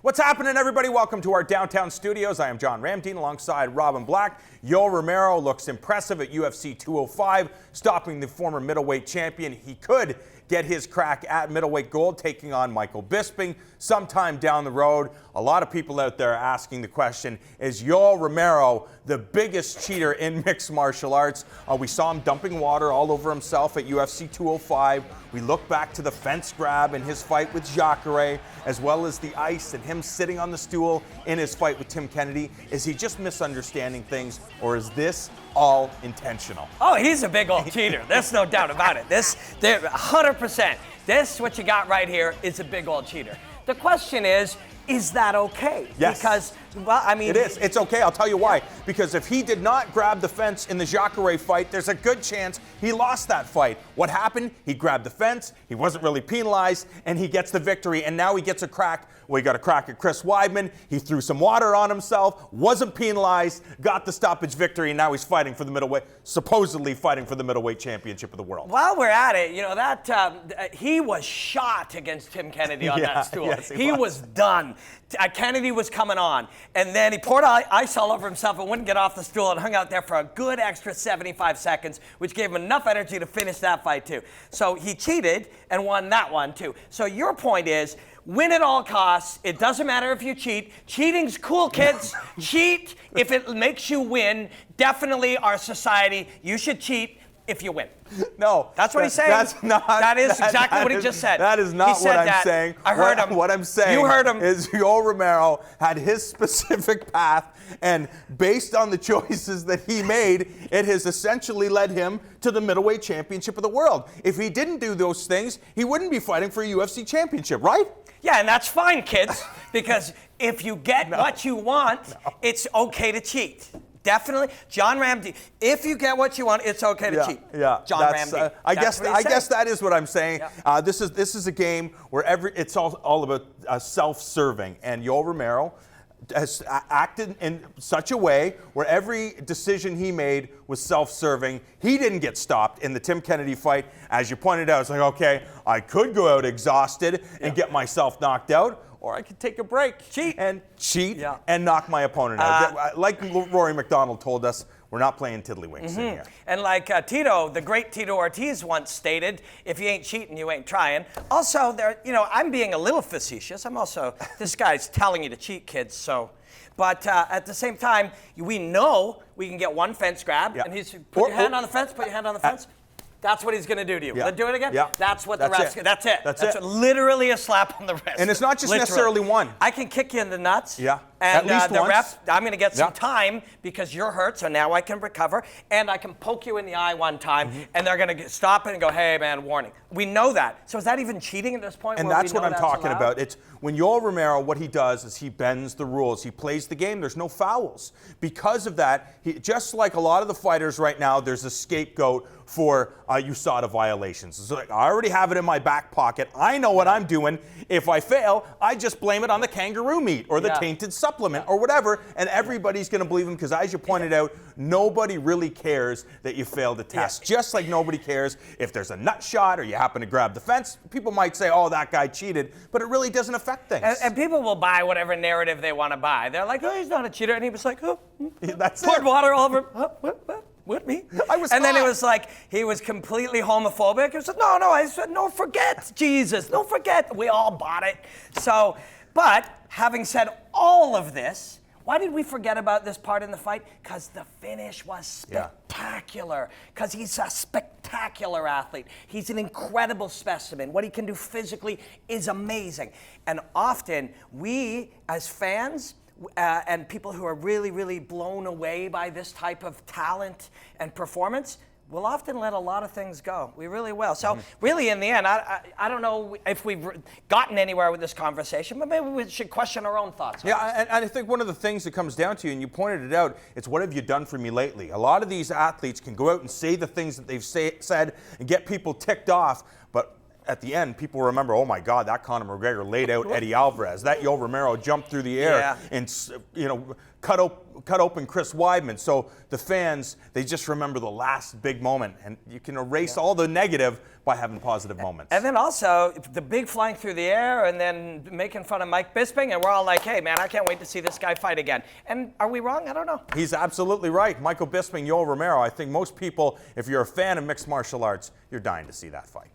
What's happening, everybody? Welcome to our downtown studios. I am John Ramdeen alongside Robin Black. Yoel Romero looks impressive at UFC 205, stopping the former middleweight champion. He could get his crack at middleweight gold, taking on Michael Bisping sometime down the road. A lot of people out there asking the question, is Yoel Romero the biggest cheater in mixed martial arts? We saw him dumping water all over himself at UFC 205. We look back to the fence grab in his fight with Jacare, as well as the ice and him sitting on the stool in his fight with Tim Kennedy. Is he just misunderstanding things, or is this all intentional? Oh, he's a big old cheater. There's no doubt about it. 100%. This, what you got right here, is a big old cheater. The question is that okay? Yes. Because, well, I mean... It is. It's okay. I'll tell you why. Because if he did not grab the fence in the Jacare fight, there's a good chance he lost that fight. What happened? He grabbed the fence, he wasn't really penalized, and he gets the victory, and now he gets a crack. Well, he got a crack at Chris Weidman. He threw some water on himself, wasn't penalized, got the stoppage victory, and now he's fighting for the middleweight, supposedly fighting for the middleweight championship of the world. While we're at it, you know, that he was shot against Tim Kennedy on that stool. Yes, he was done. Kennedy was coming on, and then he poured ice all over himself and wouldn't get off the stool and hung out there for a good extra 75 seconds, which gave him enough energy to finish that fight too. So he cheated and won that one too. So your point is, win at all costs. It doesn't matter if you cheat. Cheating's cool, kids. Cheat if it makes you win. Definitely our society, you should cheat if you win. No. That's what he's saying. That's not. That is exactly what he just said. That is not what I'm saying. I heard him. What I'm saying You heard him. is Yoel Romero had his specific path, and based on the choices that he made, it has essentially led him to the middleweight championship of the world. If he didn't do those things, he wouldn't be fighting for a UFC championship, right? Yeah, and that's fine, kids, because if you get what you want, it's okay to cheat. Definitely, John Ramdeen. If you get what you want, it's okay to cheat. Yeah, John Ramdeen. I guess that is what I'm saying. Yeah. This is a game where it's all about self-serving, and Yoel Romero has acted in such a way where every decision he made was self-serving. He didn't get stopped in the Tim Kennedy fight. As you pointed out, it's like, okay, I could go out exhausted and get myself knocked out, or I could take a break, cheat and knock my opponent out. Like Rory McDonald told us, we're not playing tiddlywinks in here. And like Tito, the great Tito Ortiz once stated, if you ain't cheating, you ain't trying. Also, I'm being a little facetious. I'm also, this guy's telling you to cheat, kids, so. But at the same time, we know we can get one fence grab, and he's put your hand on the fence, put your hand on the fence. That's what he's going to do to you. Yeah. Will do it again? Yeah. That's what the ref's going to do. That's it. That's it. Literally a slap on the wrist. And it's not just necessarily one. I can kick you in the nuts. Yeah. And at least the once. ref, I'm going to get some time because you're hurt, so now I can recover. And I can poke you in the eye one time, and they're going to stop it and go, hey, man, warning. We know that. So is that even cheating at this point? And that's what I'm talking about. It's when Yoel Romero, what he does is he bends the rules. He plays the game. There's no fouls. Because of that, just like a lot of the fighters right now, there's a scapegoat for USADA violations. It's like, I already have it in my back pocket. I know what I'm doing. If I fail, I just blame it on the kangaroo meat or the tainted supplement or whatever, and everybody's going to believe him because, as you pointed out, nobody really cares that you failed the test. Just like nobody cares if there's a nut shot or you happen to grab the fence. People might say, oh, that guy cheated, but it really doesn't affect things. And people will buy whatever narrative they want to buy. They're like, oh, he's not a cheater. And he was like, oh, that's poured it. water all over him. What, me? Then it was like, he was completely homophobic. He said, no, I said, no, forget Jesus. No, forget. We all bought it. So, but having said all of this, why did we forget about this part in the fight? Because the finish was spectacular. Because he's a spectacular athlete. He's an incredible specimen. What he can do physically is amazing. And often, we as fans, and people who are really, really blown away by this type of talent and performance, we'll often let a lot of things go. We really will. So really, in the end, I don't know if we've gotten anywhere with this conversation, but maybe we should question our own thoughts. Yeah, and I think one of the things that comes down to, and you pointed it out, it's what have you done for me lately? A lot of these athletes can go out and say the things that they've said and get people ticked off, but at the end, people remember, oh my God, that Conor McGregor laid out Eddie Alvarez. That Yoel Romero jumped through the air and, cut open Chris Weidman. So the fans, they just remember the last big moment, and you can erase all the negative by having positive moments. And then also the big flying through the air, and then making fun of Mike Bisping, and we're all like, hey man, I can't wait to see this guy fight again. And are we wrong? I don't know. He's absolutely right. Michael Bisping, Yoel Romero. I think most people, if you're a fan of mixed martial arts, you're dying to see that fight.